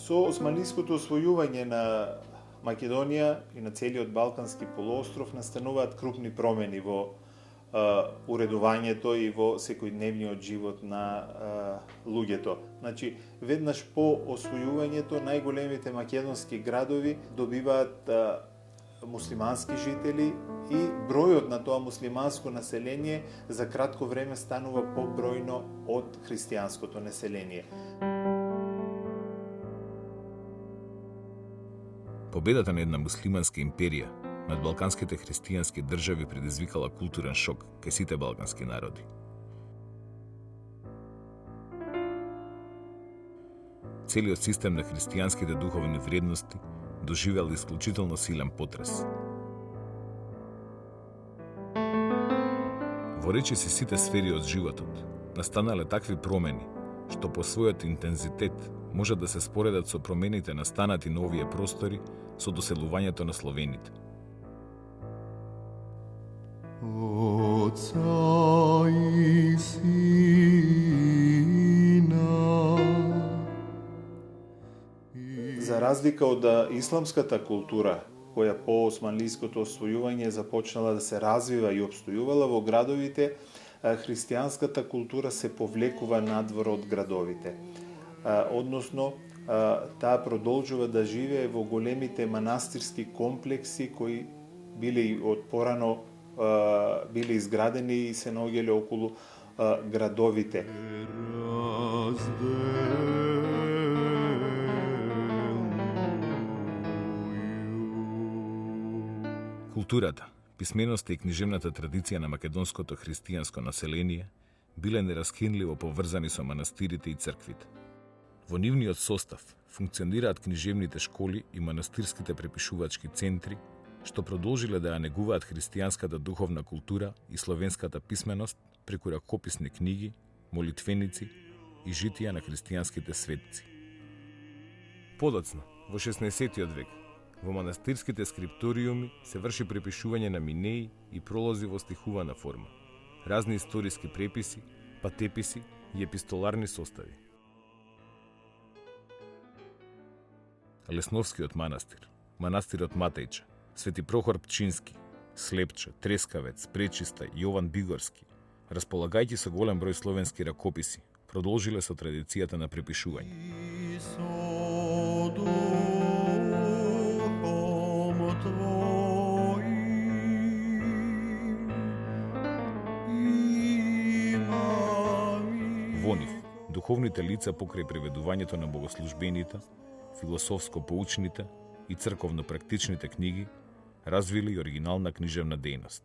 Со османлиското освојување на Македонија и на целиот Балкански полуостров настануваат крупни промени во уредувањето и во секојдневниот живот на луѓето. Значи, веднаш по освојувањето најголемите македонски градови добиваат муслимански жители и бројот на тоа муслиманско население за кратко време станува побројно од христијанското население. Победата на една муслиманска империја над балканските христијански држави предизвикала културен шок кај сите балкански народи. Целиот систем на христијанските духовни вредности доживел исклучително силен потрес. Во речиси сите сфери од животот настанале такви промени, што по својот интензитет може да се споредат со промените настанати на овие простори со доселувањето на словените. Отца и Сина. За разлика од исламската култура, која по османлиското освојување започнала да се развива и обстојувала во градовите, христијанската култура се повлекува надвор од градовите. Односно, таа продолжува да живее во големите манастирски комплекси кои биле и од порано биле изградени и се наоѓале околу градовите. Културата, писменоста и книжевната традиција на македонското христијанско население биле нераскинливо поврзани со манастирите и црквите. Во нивниот состав функционираат книжевните школи и манастирските препишувачки центри, што продолжиле да ја негуваат христијанската духовна култура и словенската писменост преку ракописни книги, молитвеници и житија на христијанските светци. Подоцна, во 16 век, во манастирските скрипториуми се врши препишување на минеи и пролози во стихувана форма, разни историски преписи, патеписи и епистоларни состави. Лесновскиот манастир, манастирот Матејче, Свети Прохор Пчински, Слепче, Трескавец, Пречиста, Јован Бигорски, располагајќи со голем број словенски ракописи, продолжиле со традицијата на препишување. Во нив, духовните лица покрај преведувањето на богослужбените, философско-поучните и црковно-практичните книги развили и оригинална книжевна дејност.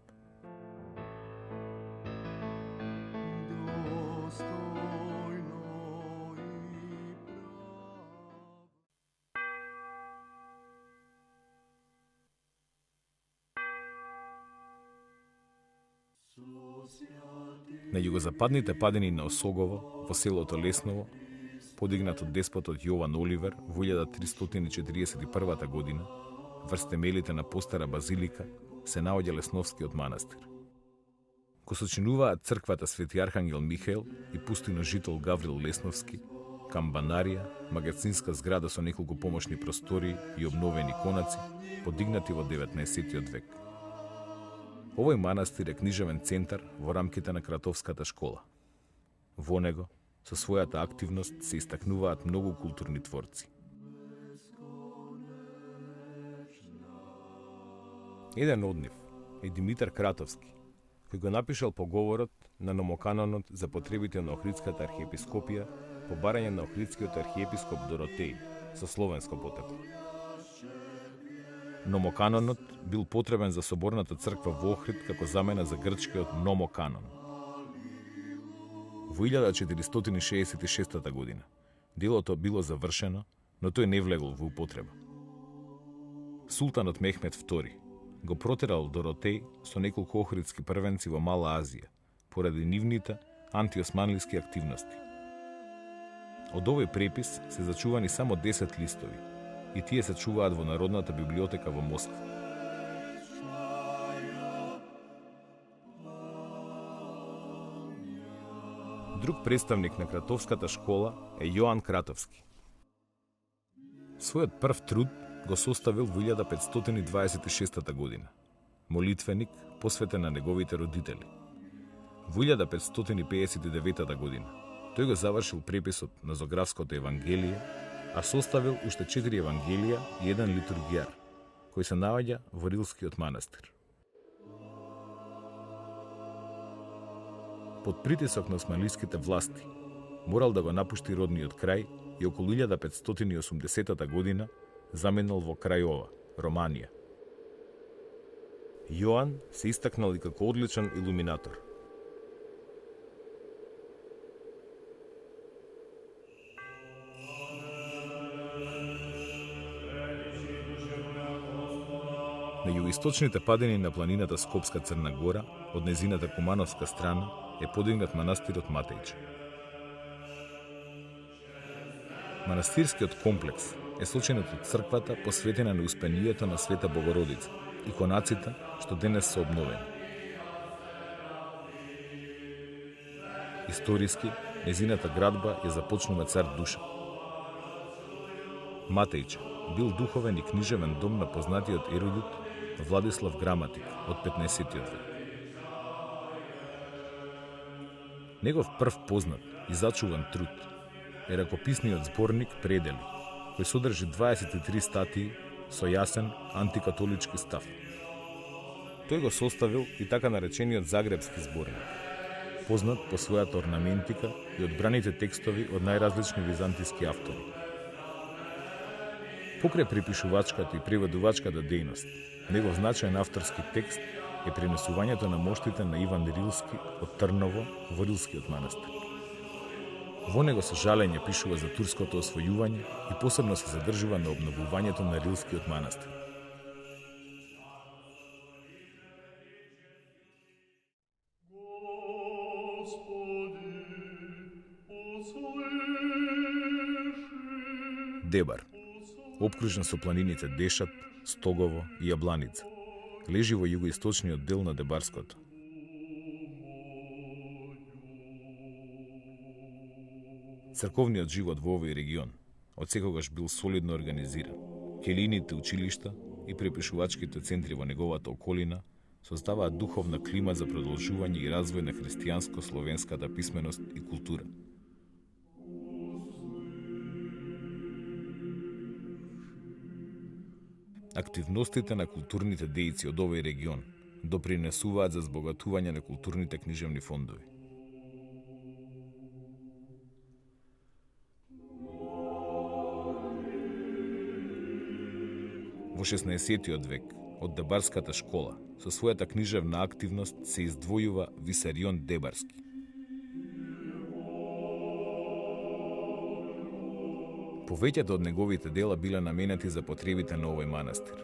На југозападните падини на Осогово, во селото Лесново, подигнат од деспотот Јован Оливер во 1341 година, врз темелите на постара базилика се наоѓа Лесновскиот манастир. Го сочинуваат црквата Свети Архангел Михаел и пустино жител Гаврил Лесновски, камбанарија, магазинска зграда со неколку помошни простории и обновени конаци, подигнати во 19 век. Овој манастир е книжевен центар во рамките на Кратовската школа. Во него, со својата активност, се истакнуваат многу културни творци. Еден од нив е Димитар Кратовски, кој го напишал поговорот на Номоканонот за потребите на Охридската архиепископија по барање на Охридскиот архиепископ Доротеј со словенско потекло. Номоканонот бил потребен за соборната црква во Охрид како замена за грчкиот Номоканон. Во 1466 година делото било завршено, но тој не влегол во употреба. Султанот Мехмед II го протерал Доротеј со неколку охридски првенци во Мала Азија, поради нивните антиосманлиски активности. Од овој препис се зачувани само 10 листови и тие се чуваат во Народната библиотека во Москва. Друг представник на Кратовската школа е Јоан Кратовски. Својот прв труд го составил во 1526 година. Молитвеник посветен на неговите родители. Во 1559 година тој го завршил преписот на Зографското Евангелие, а составил уште 4 Евангелија и еден литургијар, кој се наоѓа во Рилскиот манастир. Под притисок на османлиските власти, морал да го напушти родниот крај и околу 1580 година заминал во Крајова, Романија. Јоан се истакнал и како одличен илуминатор. На југоисточните падини на планината Скопска Црна Гора, од незината Кумановска страна, е подигнат манастирот Матејче. Манастирскиот комплекс е сочинет од црквата посветена на успението на Света Богородица и конаците што денес се обновени. Историски, незината градба ја започнува цар Душа. Матејче бил духовен и книжевен дом на познатиот ерудит Владислав Граматик од 15 век. Негов прв познат и зачуван труд е ракописниот зборник Предели, кој содржи 23 статии со јасен антикатолички став. Тој го составил и така наречениот Загребски зборник, познат по својата орнаментика и одбраните текстови од најразлични византиски автори. Покрај препишувачката и преводувачката дејност, негов значаен авторски текст е пренесувањето на моштите на Иван Рилски од Трново во Рилскиот манастир. Во него со жалење пишува за турското освојување и посебно се задржува на обновувањето на Рилскиот манастир. Дебар, опкружен со планините Дешат, Стогово и Јабланица, лежи во југоисточниот дел на Дебарското. Црковниот живот во овој регион одсекогаш бил солидно организиран. Келините училишта и препишувачките центри во неговата околина создаваат духовна клима за продолжување и развој на христијанско-словенската писменост и култура. Активностите на културните дејци од овој регион допринесуваат за збогатување на културните книжевни фондови. Во 16 век, од Дебарската школа, со својата книжевна активност се издвојува Висарион Дебарски. Повеќето од неговите дела биле наменети за потребите на овој манастир.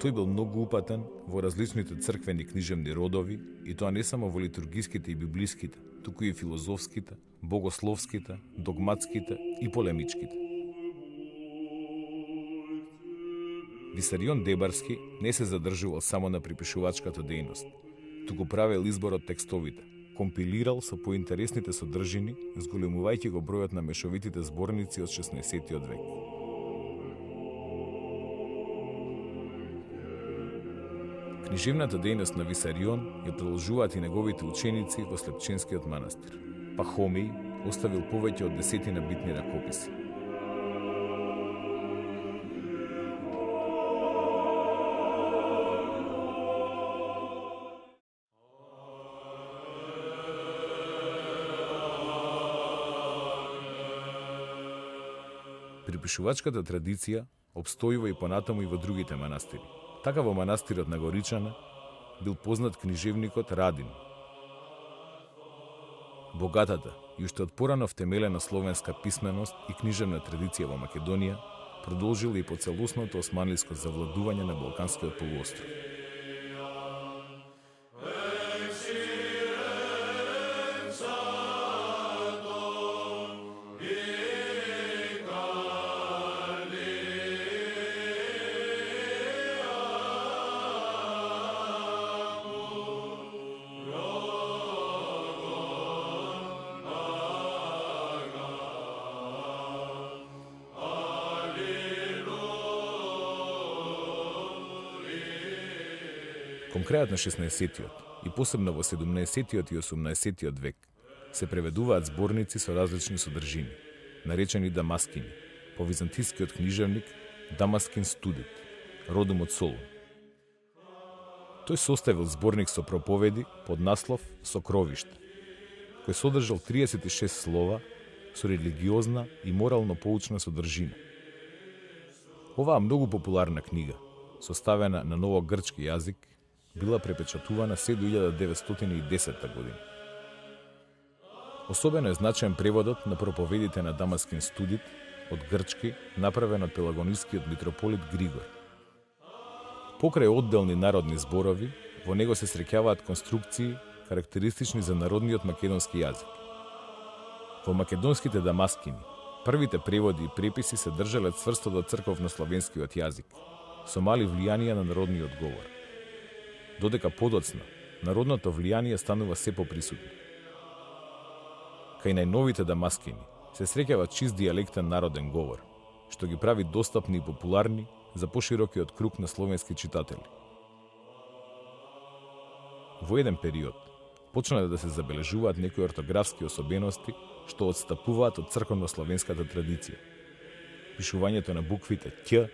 Тој бил многу упатен во различните црквени книжевни родови, и тоа не само во литургиските и библиските, туку и филозофските, богословските, догматските и полемичките. Висарион Дебарски не се задржувал само на припишувачката дејност, туку правил избор од текстовите, компилирал со поинтересните содржини, зголемувајќи го бројот на мешовитите зборници од 16 век. Книжевната дејност на Висарион ја продолжуваат и неговите ученици во Слепченскиот манастир. Пахомеј оставил повеќе од 10 битни ракописи. Припишувачката традиција обстојува и понатаму и во другите манастири. Така во манастирот на Горичане бил познат книжевникот Радин. Богатата и уште од порано втемелена словенска писменост и книжевна традиција во Македонија продолжила и по целосното османлиско завладување на Балканскиот полуостров. Кон крајот на 16-тиот и посебно во 17-тиот и 18-тиот век се преведуваат зборници со различни содржини, наречени дамаскини, по византискиот книжевник Дамаскин Студит, родом од Солун. Тој составил зборник со проповеди под наслов Сокровиште, кој содржал 36 слова со религиозна и морално поучна содржина. Оваа многу популарна книга, составена на новогрчки јазик, била препечатувана се до 1910 година. Особено е значаен преводот на проповедите на Дамаскин Студит од грчки, направен од пелагонискиот митрополит Григор. Покрај одделни народни зборови, во него се среќаваат конструкции карактеристични за народниот македонски јазик. Во македонските дамаскини, првите преводи и преписи се држале цврсто до црковно-славенскиот јазик, со мали влијанија на народниот говор. Додека подоцна, народното влијание станува се поприсутно. Кај најновите дамаскини се среќава чист дијалектен народен говор, што ги прави достапни и популарни за поширокиот круг на словенски читатели. Во еден период почнале да се забележуваат некои ортографски особености што отстапуваат од црковно-славенската традиција. Пишувањето на буквите Ќ,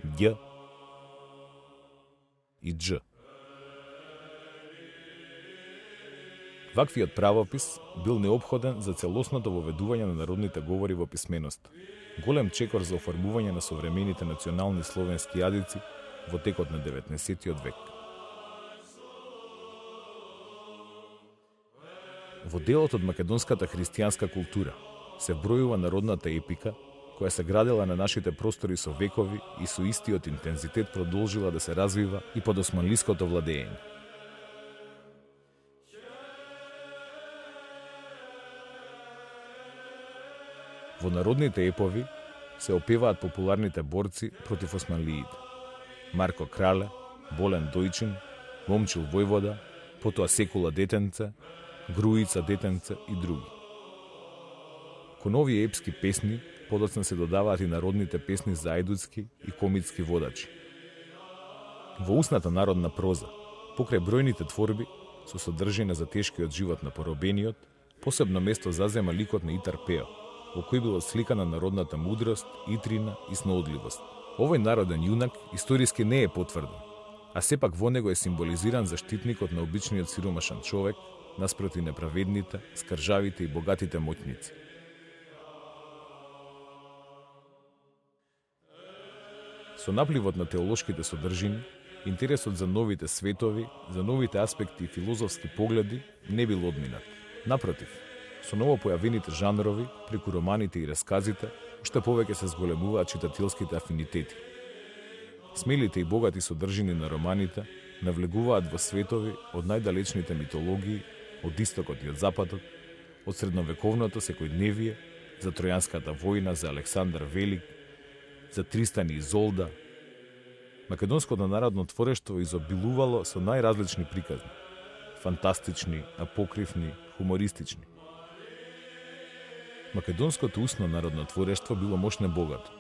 Ѓ и Дж. Ваквиот правопис бил неопходен за целосното воведување на народните говори во писменоста, голем чекор за оформување на современите национални словенски јазици во текот на 19-тиот век. Во делот од македонската христијанска култура се вбројува народната епика, која се градела на нашите простори со векови и со истиот интензитет продолжила да се развива и под османлиското владење. Во народните епови се опеваат популарните борци против османлиите: Марко Крале, Болен Дојчин, Момчил Војвода, потоа Секула Детенце, Груица Детенце и други. Кон овие епски песни подоцна се додаваат и народните песни за ајдуцки и комитски водачи. Во устната народна проза, покрај бројните творби со содржина за тешкиот живот на поробениот, посебно место зазема ликот на Итар Пео, во кој било сликана народната мудрост, итрина и сноодливост. Овој народен јунак историски не е потврден, а сепак во него е символизиран заштитникот на обичниот сиромашен човек наспроти неправедните, скржавите и богатите моќници. Со напливот на теолошките содржини, интересот за новите светови, за новите аспекти и филозофски погледи не бил одминат. Напротив, со новопојавените жанрови, преку романите и расказите, уште повеќе се зголемуваат читателските афинитети. Смелите и богати содржини на романите навлегуваат во светови од најдалечните митологии, од истокот и од западот, од средновековното секојдневие, за Тројанската војна, за Александар Велик, за Тристан и Изолда. Македонското народно творештво изобилувало со најразлични приказни: фантастични, апокривни, хумористични. Македонското устно народно творештво било мощно богато,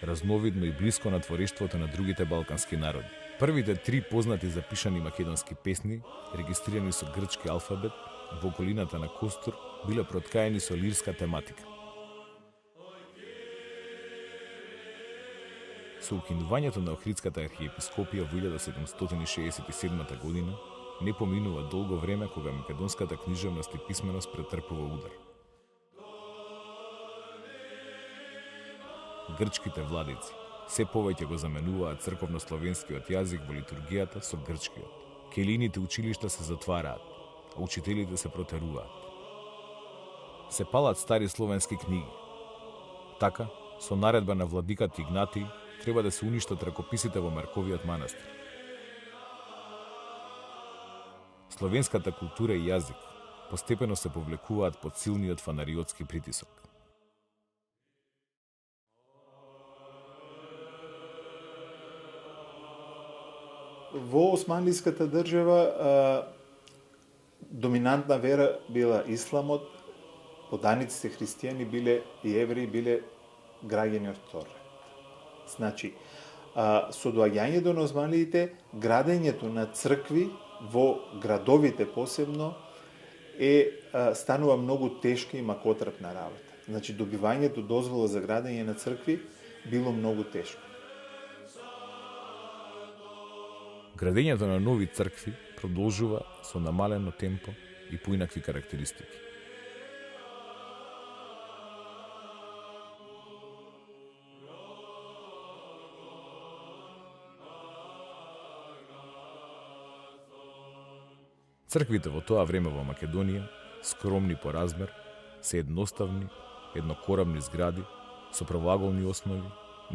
разновидно и блиско на творештвото на другите балкански народи. Првите 3 познати запишани македонски песни, регистрирани со грчки алфабет во околината на Костур, биле проткаени со лирска тематика. Со укинувањето на Охридската архиепископија во 1767 година, не поминува долго време кога македонската книжевност и писменост претрпува удар. Грчките владици се повеќе го заменуваат црковно-славенскиот јазик во литургијата со грчкиот. Келините училишта се затвараат, а учителите се протеруваат. Се палат стари словенски книги. Така, со наредба на владикат Игнатий, треба да се уништат ракописите во Марковиот манастир. Словенската култура и јазик постепено се повлекуваат под силниот фанариотски притисок. Во османлиската држава доминантна вера била исламот, поданиците христијани биле и евреи биле граѓани од втор ред. Значи, Со доаѓањето на османлиите, градењето на цркви во градовите посебно станува многу тешка и макотрапна работа. Значи, добивањето дозвола за градење на цркви било многу тешко. Градењето на нови цркви продолжува со намалено темпо и поинакви карактеристики. Црквите во тоа време во Македонија, скромни по размер, се едноставни, еднокорабни згради со правоаголни основи,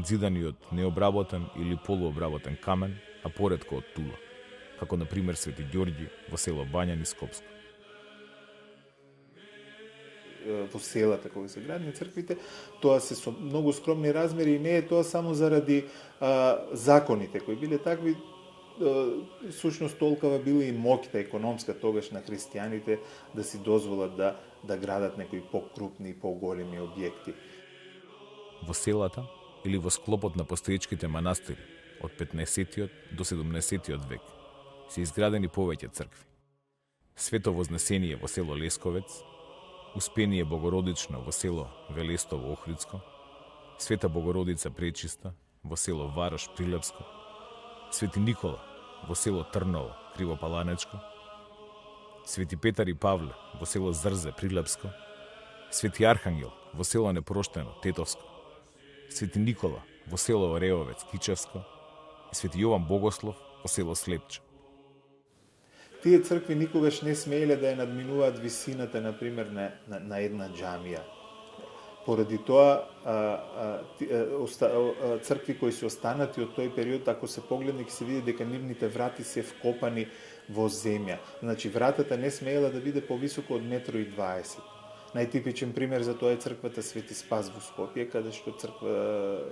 зидани од необработен или полуобработен камен, а поретко од тула, како на пример Свети Ѓорѓи во село Бањани, Скопско. Во селата кога се градни црквите, тоа се со многу скромни размери и не е тоа само заради законите кои биле такви. Сушност толкова била и моќта економска тогаш на христијаните да си дозволат да градат некои покрупни и поголеми објекти. Во селата или во склопот на постоечките манастири од 15 до 17 век се изградени повеќе цркви. Свето Вознесение во село Лесковец, Успение Богородично во село Велестово Охридско, Света Богородица Пречиста во село Варош Прилепско, Свети Никола во село Трново Кривопаланечко, Свети Петар и Павле во село Зрзе Прилепско, Свети Архангел во село Непроштено Тетовско, Свети Никола во село Ореовец Кичевско и Свети Јован Богослов во село Слепче. Тие цркви никогаш не смееле да ја надминуваат висината, например, на една џамија. Поради тоа, цркви кои се останати од тој период, ако се погледне, ќе се види дека нивните врати се вкопани во земја. Значи, вратата не смеела да биде повисоко од 1,20 м. Најтипичен пример за тоа е црквата Свети Спас во Скопје, каде што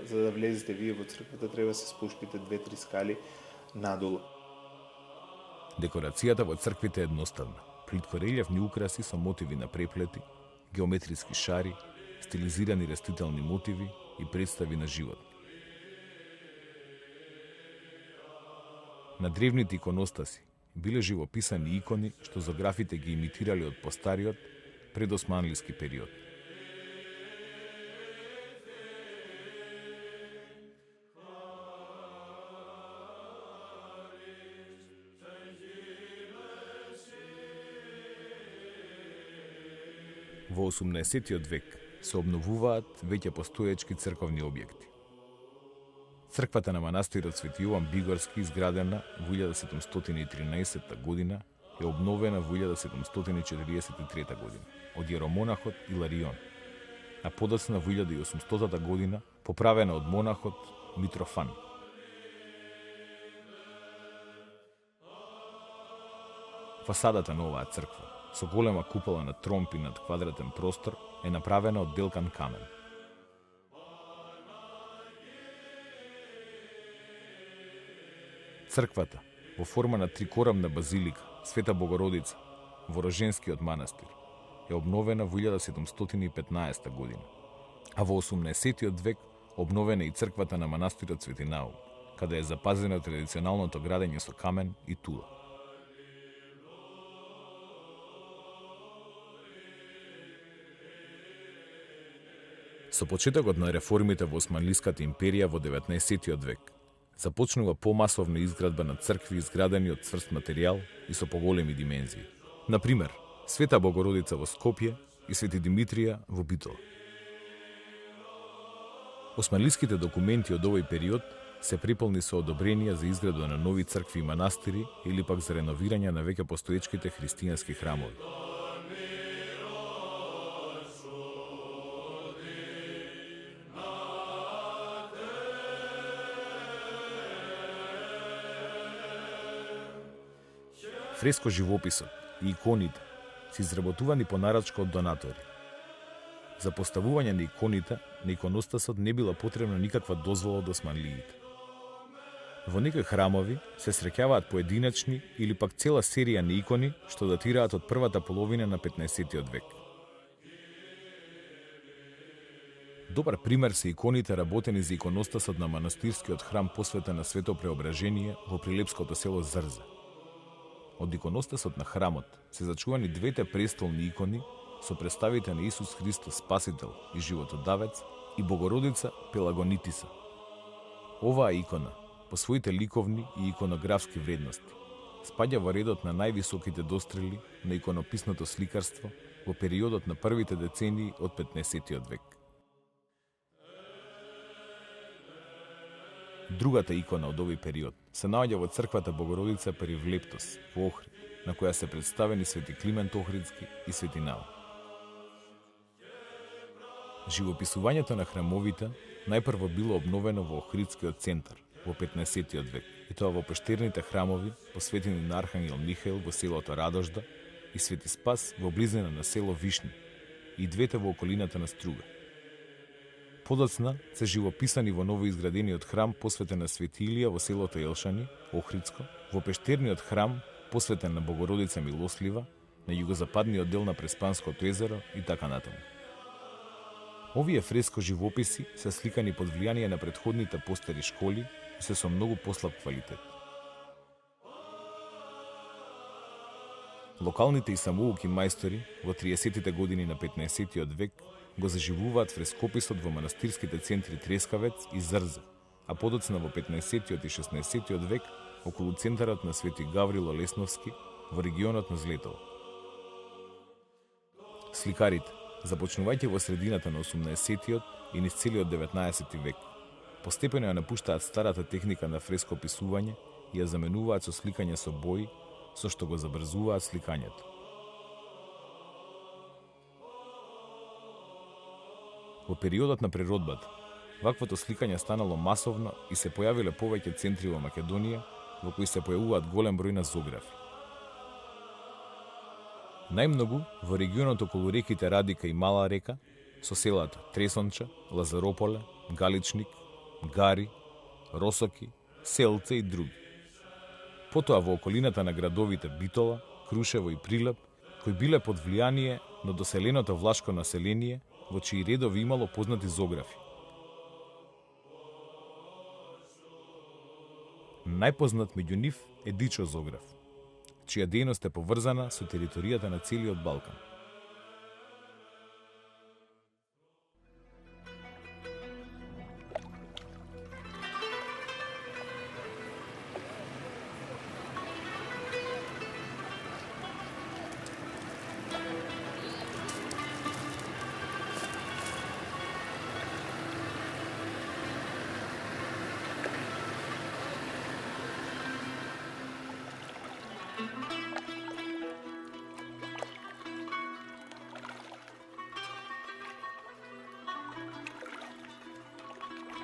за да влезете вие во црквата треба се спуштите 2-3 скали надолу. Декорацијата во црквите е едноставна. Плитко релјефни украси со мотиви на преплети, геометриски шари, стилизирани растителни мотиви и представи на животни. На древните иконостаси биле живописани икони што зографите ги имитирале од постариот предосманлиски период. Во 18 век се обновуваат веќе постоечки црковни објекти. Црквата на манастирот Свети Јован Бигорски, изградена во 1713 година, е обновена во 1743 година од јеромонахот Иларион, а подоцна во 1800 година поправена од монахот Митрофан. Фасадата на оваа црква, со голема купола на тромпи над квадратен простор, е направена од белкан камен. Црквата, во форма на трикорамна базилика, Света Богородица, во Роженскиот манастир, е обновена во 1715 година, а во 18 век обновена и црквата на манастирот Свети Наум, каде е запазено традиционалното градење со камен и тула. Со почетокот на реформите во Османлиската империја во 19 век, започнува помасовна изградба на цркви изградени од цврст материјал и со поголеми димензии. Например, Света Богородица во Скопје и Свети Димитрија во Битола. Османлиските документи од овој период се приполни со одобренија за изградба на нови цркви и манастири или пак за реновирање на веќе постоечките христијански храмови. Фреско живописот и иконите се изработувани по нарачка од донатори. За поставување на иконите на иконостасот не била потребна никаква дозвола од османлиите. Во некои храмови се среќаваат поединечни или пак цела серија на икони што датираат од првата половина на 15 век. Добар пример се иконите работени за иконостасот на манастирскиот храм посветен на Свето Преображение во прилепското село Зрзе. Од иконостасот на храмот се зачувани двете престолни икони со представите на Исус Христос Спасител и животодавец и Богородица Пелагонитиса. Оваа икона, по своите ликовни и иконографски вредности, спаѓа во редот на највисоките дострели на иконописното сликарство во периодот на првите децении од 15-тиот век. Другата икона од овој период се наоѓа во црквата Богородица Перивлептос во Охрид, на која се представени свети Климент Охридски и свети Нава. Живописувањето на храмовите најпрво било обновено во Охридскиот центар во 15-тиот век, и тоа во пештерните храмови посветени на Архангел Михаил во селото Радожда и Свети Спас во близина на село Вишни, и двете во околината на Струга. Подоцна се живописани во новоизградениот храм посветен на Свети Илија во селото Елшани, Охридско, во пештерниот храм посветен на Богородица Милослива, на југозападниот дел на Преспанското езеро и така натаму. Овие фреско живописи се сликани под влијание на претходните постари школи и се со многу послаб квалитет. Локалните и самоуки мајстори во 30-тите години на 15-тиот век го заживуваат фрескописот во манастирските центри Трескавец и Зрзе, а подоцна во 15-тиот и 16-тиот век околу центарот на Свети Гаврило Лесновски во регионот на Злетово. Сликарите, започнувајќи во средината на 18-тиот и низ целиот 19-ти век, постепено ја напуштаат старата техника на фрескописување и ја заменуваат со сликање со бои, со што го забрзуваат сликањето. Во периодот на преродбата, ваквото сликање станало масовно и се појавиле повеќе центри во Македонија во кои се појавуваат голем број на зографи. Најмногу во регионот околу реките Радика и Мала река, со селата Тресонча, Лазарополе, Галичник, Гари, Росоки, Селце и други. Потоа во околината на градовите Битола, Крушево и Прилеп, кои биле под влијание на доселеното влашко население, во чии редови имало познати зографи. Најпознат меѓу нив е Дичо зограф, чија дејност е поврзана со територијата на целиот Балкан.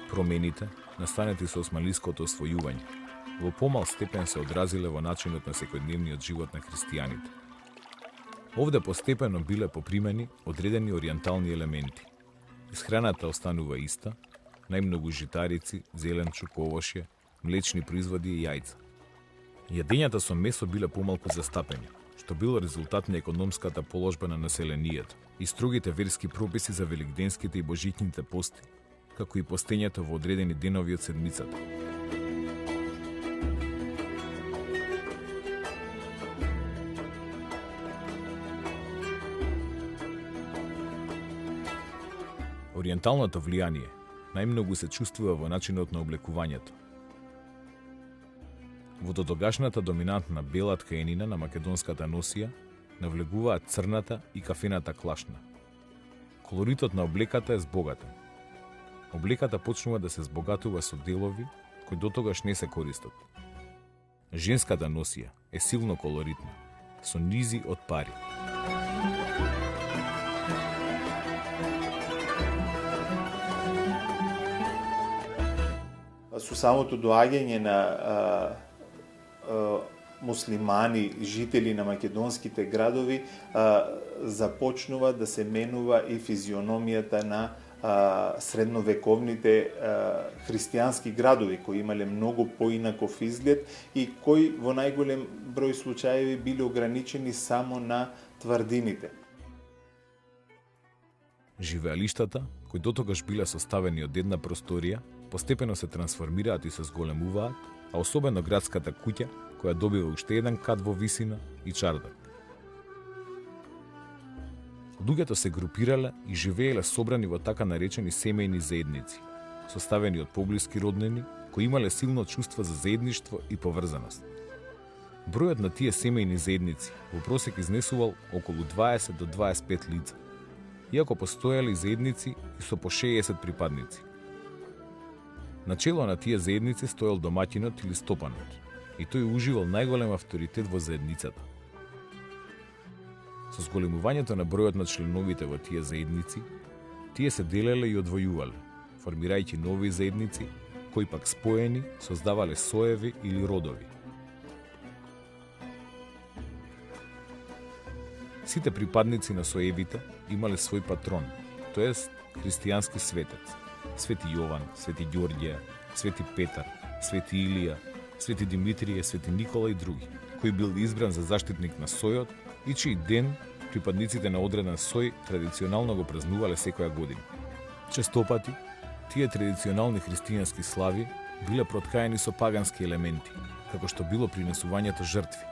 Промените, настанети со османлиското освојување, во помал степен се одразиле во начинот на секојдневниот живот на христијаните. Овде постепено биле попримени одредени ориентални елементи. Исхраната останува иста, најмногу житарици, зеленчу, ковошје, млечни производи и јајца. Јадењата со месо биле помалку застапени, што било резултат на економската положба на населението и строгите верски прописи за великденските и божитните пости, како и постењето во одредени денови од седмицата. Ориенталното влијание најмногу се чувствува во начинот на облекувањето. Во дотогашната доминантна бела ткаенина на македонската носија навлегуваат црната и кафената клашна. Колоритот на облеката е збогатен. Облеката почнува да се збогатува со делови кои дотогаш не се користат. Женската носија е силно колоритна, со низи од пари. Со самото доаѓање на муслимани, жители на македонските градови, започнува да се менува и физиономијата на средновековните христијански градови, кои имале многу поинаков изглед и кои во најголем број случаеви биле ограничени само на тврдините. Живеалиштата, кои дотогаш биле составени од една просторија, постепено се трансформираат и се зголемуваат, а особено градската куќа, која добива уште еден кат во висина и чардак. Луѓето се групирале и живееле собрани во така наречени семејни заедници, составени од поблиски роднини, кои имале силно чувство за заедништво и поврзаност. Бројот на тие семејни заедници во просек изнесувал околу 20 до 25 лица, иако постоеле и заедници и со по 60 припадници. На чело на тие заедници стоел домаќинот или стопанот, и тој уживал најголем авторитет во заедницата. Со зголемувањето на бројот на членовите во тие заедници, тие се делеле и одвојувале, формирајќи нови заедници, кои пак споени создавале соеви или родови. Сите припадници на соевите имале свој патрон, тоест христијански светец, Свети Јован, Свети Ѓорѓе, Свети Петар, Свети Илија, Свети Димитрije, Свети Никола и други, кој бил избран за заштитник на сојот и чиј ден припадниците на одреден сој традиционално го празнувале секоја година. Честопати, тие традиционални христијански слави биле проткаени со пагански елементи, како што било принесувањето жртви.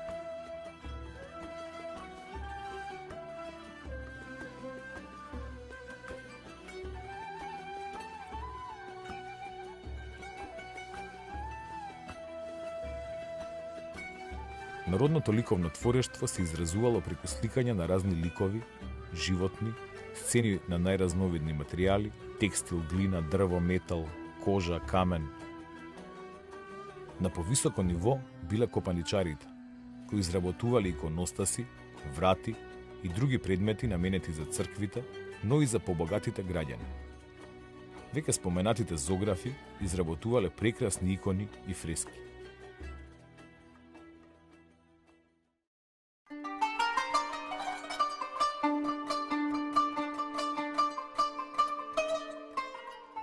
Народното ликовно творештво се изразувало преку сликање на разни ликови, животни, сцени на најразновидни материјали, текстил, глина, дрво, метал, кожа, камен. На повисоко ниво биле копаничарите, кои изработувале иконостаси, врати и други предмети наменети за црквите, но и за побогатите граѓани. Веќе споменатите зографи изработувале прекрасни икони и фрески.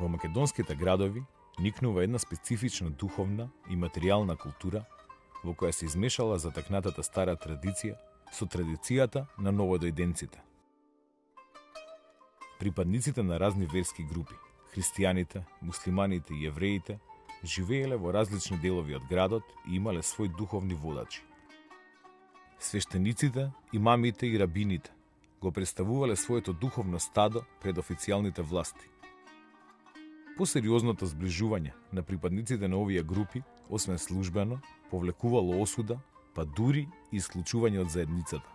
Во македонските градови никнува една специфична духовна и материјална култура во која се измешала затекнатата стара традиција со традицијата на новодојденците. Припадниците на разни верски групи, христијаните, муслиманите и евреите, живееле во различни делови од градот и имале свој духовни водачи. Свештениците, имамите и рабините го представувале своето духовно стадо пред официјалните власти. Посериозното зближување на припадниците на овие групи, освен службено, повлекувало осуда, па дури и исклучување од заедницата.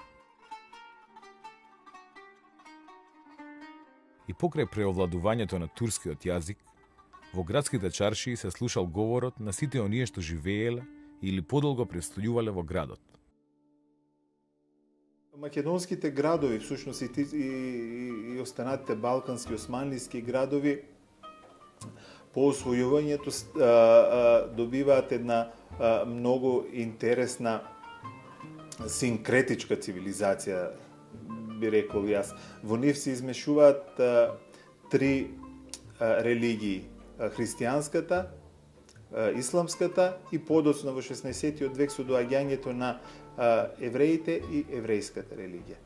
И покрај преовладувањето на турскиот јазик, во градските чаршии се слушал говорот на сите оние што живееле или подолго престојувале во градот. Македонските градови, всушност и останатите балкански, османлиски градови, по освојувањето добиваат една многу интересна синкретичка цивилизација, би рекол јас. Во нив се измешуваат три религии: христијанската, исламската и подоцна во 16-тиот век со доаѓањето на евреите и еврејската религија.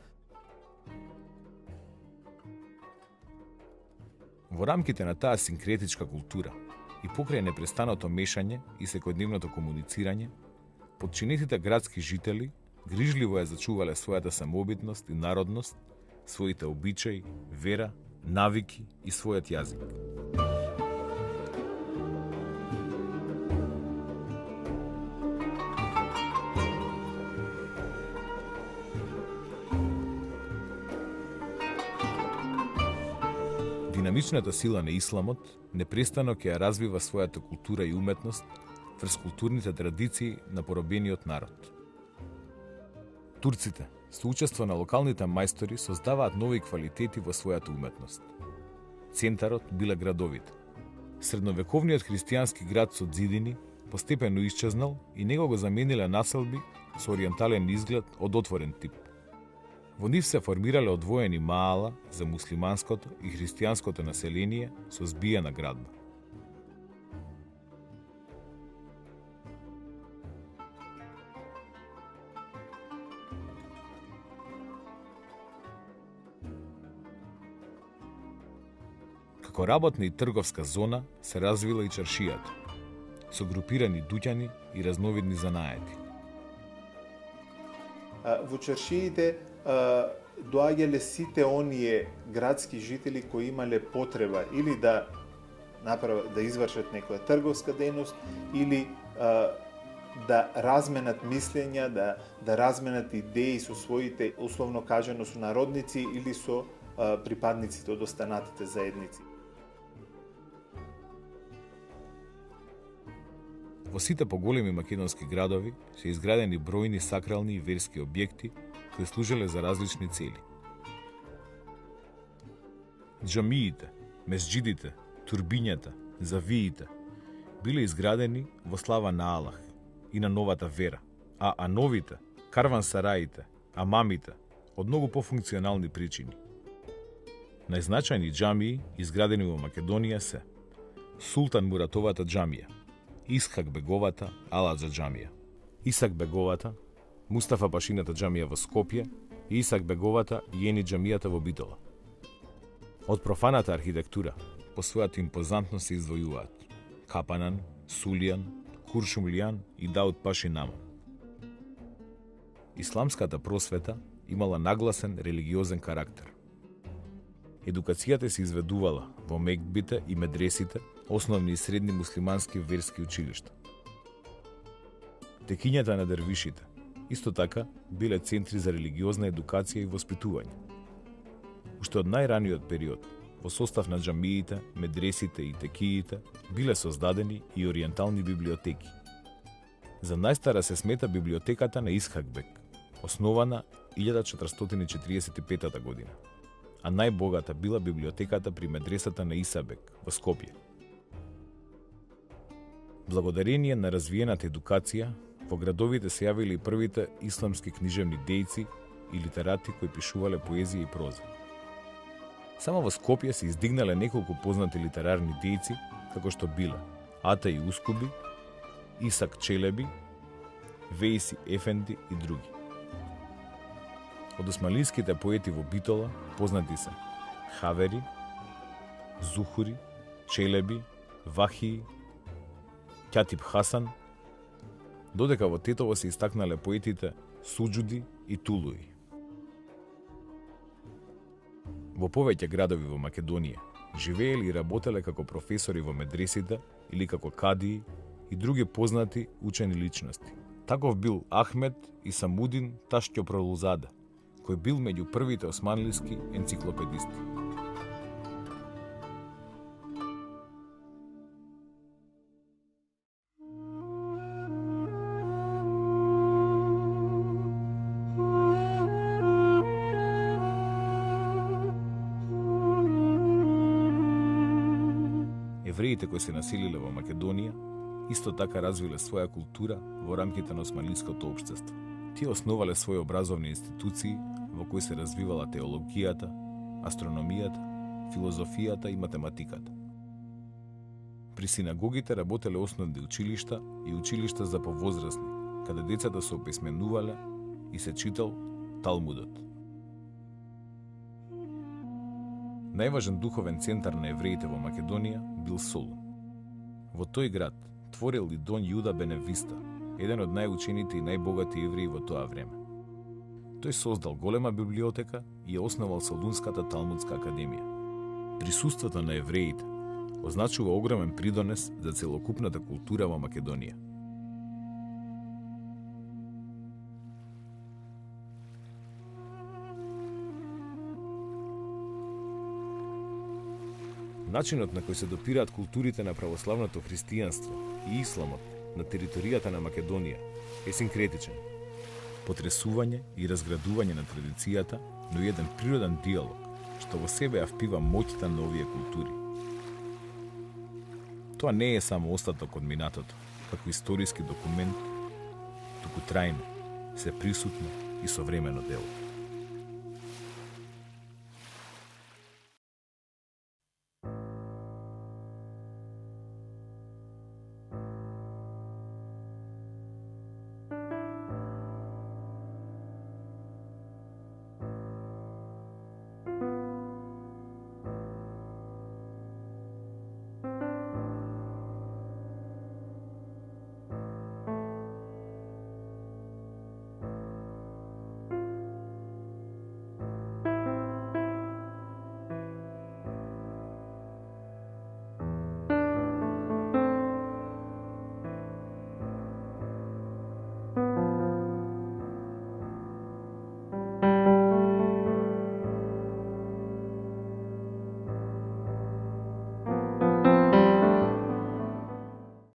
Во рамките на таа синкретичка култура и покрај непрестаното мешање и секојдневното комуницирање, подчинетите градски жители грижливо ја зачувале својата самобитност и народност, своите обичаи, вера, навики и својот јазик. Динамичната сила на исламот непрестано ќе ја развива својата култура и уметност врз културните традиции на поробениот народ. Турците, со учество на локалните мајстори, создаваат нови квалитети во својата уметност. Центарот биле градовите. Средновековниот христијански град со ѕидини постепено исчезнал и него го замениле населби со ориентален изглед од отворен тип. Во нив се формирале одвоени маала за муслиманското и христијанското население со збиена градба. Како работна и трговска зона се развила и чаршијата, со групирани дуќани и разновидни занаети. Во чаршиите доаѓале сите оние градски жители кои имале потреба или да извршат некоја трговска дејност или да разменат мислења, да разменат идеи со своите, условно кажано, сонародници или со припадниците од останатите заедници. Во сите поголеми македонски градови се изградени бројни сакрални и верски објекти кои служеле за различни цели. Џамиите, месџидите, турбињата, завиите биле изградени во слава на Аллах и на новата вера, а ановите, карвансараите, амамите од многу пофункционални причини. Најзначајни џамии изградени во Македонија се Султан Муратовата џамија, Исхак Беговата Алаџа џамија, Исак Беговата, Мустафа Пашината џамија во Скопје и Исак Беговата Јени џамијата во Битола. Од профаната архитектура по својата импозантност се издвојуваат Капанан, Сулијан, Куршумлијан и Дауд Паши Наман. Исламската просвета имала нагласен религиозен карактер. Едукацијата се изведувала во мекбите и медресите, основни и средни муслимански верски училишта. Текињата на дервишите исто така биле центри за религиозна едукација и воспитување. Уште од најраниот период, во состав на џамиите, медресите и текиите биле создадени и ориентални библиотеки. За најстара се смета библиотеката на Исхакбек, основана 1445 година, а најбогата била библиотеката при медресата на Исабек во Скопје. Благодарение на развиената едукација, во градовите се јавиле и првите исламски книжевни дејци и литерати кои пишувале поезија и проза. Само во Скопје се издигнале неколку познати литерарни дејци, како што биле Атаи Ускуби, Исак Челеби, Вејси Ефенди и други. Од османлиските поети во Битола познати се Хавери, Зухури, Челеби, Вахии, Ќатиб Хасан, додека во Тетово се истакнале поетите Суџуди и Тулуи. Во повеќе градови во Македонија живееле и работеле како професори во медресите или како кадии и други познати учени личности. Таков бил Ахмед и Самудин Таштјопролузаде, кој бил меѓу првите османлиски енциклопедисти. Евреите кои се населиле во Македонија исто така развиле своја култура во рамките на османлиското општество. Тие основале своји образовни институции во кои се развивала теологијата, астрономијата, филозофијата и математиката. При синагогите работеле основни училишта и училишта за повозрасни, каде децата се описменувале и се читал Талмудот. Најважен духовен центар на евреите во Македонија бил Солун. Во тој град творил и Дон Јуда Беневиста, еден од најучените и најбогати евреи во тоа време. Тој создал голема библиотека и ја основал Солунската Талмудска академија. Присуството на евреите означува огромен придонес за целокупната култура во Македонија. Начинот на кој се допираат културите на православното христијанство и исламот на територијата на Македонија е синкретичен. Потресување и разградување на традицијата, но и еден природен диалог, што во себе ја впива моќта на овие култури. Тоа не е само остаток од минатото, како историски документ, туку трајно, се присутно и современо дело.